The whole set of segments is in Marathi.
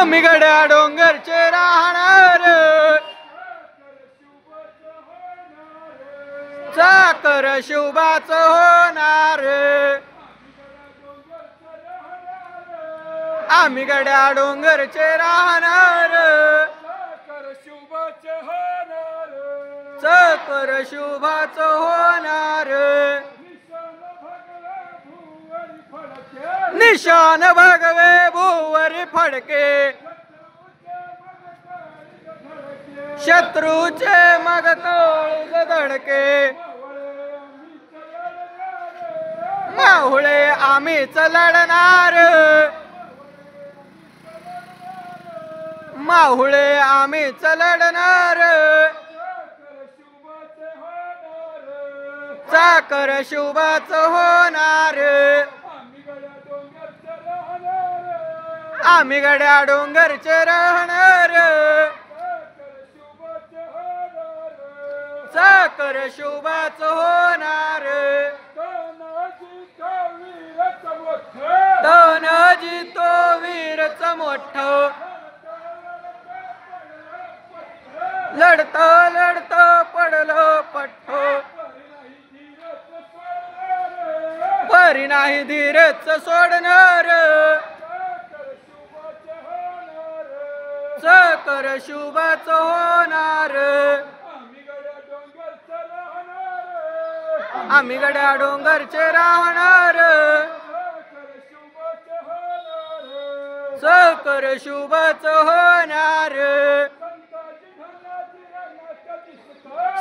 आम्ही गड्या डोंगरचे राहणार, चाकर शिवबाच होणार। आम्ही गड्या डोंगरचे राहणार, चाकर शिवबाच होणार। निशान भगवे भुवरी फडके, शत्रूचे मग तोळ धडके। माहुळे आम्हीच लढणार, माहुळे आम्हीच लढणार। चाकर शिवबाच होणार, आम्ही गड्या डोंगरचे राहणार, चाकर शिवबाच होणार। धनाजी तो वीरच मोठ, लढता लढता पडलो पठ्ठो। परी नाही धीरच सोडणार, चाकर शिवबाच होणार। आम्ही गड्या डोंगरचे राहणार, चाकर शिवबाच होणार।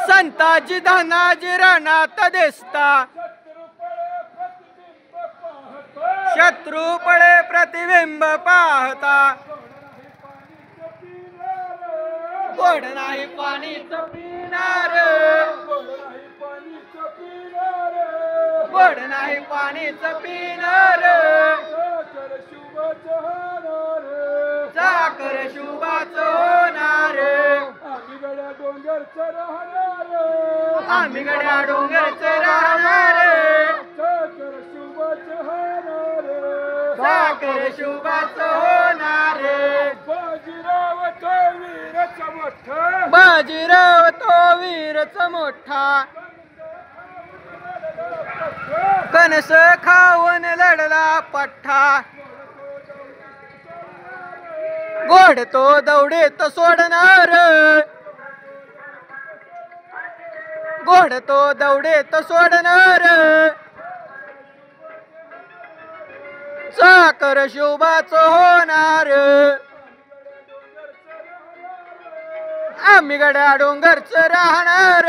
संताजी धनाजी रणात दिसता, शत्रू पळे प्रतिबिंब पाहता। गोड नाही पाणीच पिणार, गोड नाही पाणीच पिणार। चाकर शिवबाच होणार, आम्ही गड्या डोंगरचे राहणार, चाकर शिवबाच होणार। बाजीराव तो वीरच मोठा, कणस खाऊन लढला पठ्ठा। गोड तो दौडीत सोडणार, गोड तो दौडीत सोडणार। चाकर शिवबाच होणार, आम्ही गड्या डोंगरचं राहणार,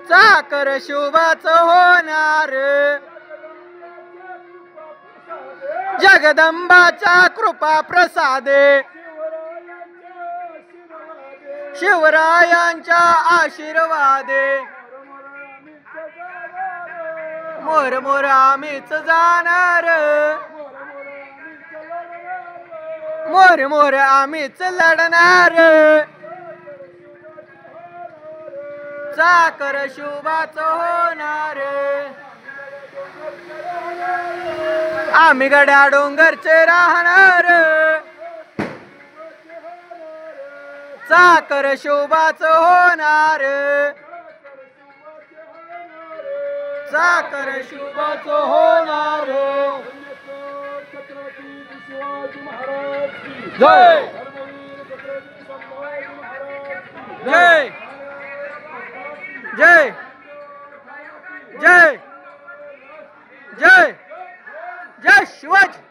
चाकर शिवबाच होणार। जगदंबाच्या कृपा प्रसादे, शिवरायांच्या आशीर्वादे। मोर मोर आम्हीच जाणार, मोर मोर आम्हीच लढणार। चाकर शिवबाच होणार, आम्ही गड्या डोंगरचे राहणार, चाकर शिवबाच होणार, चाकर शिवबाच होणार। जय जय जय जय जय जय शिवाजी।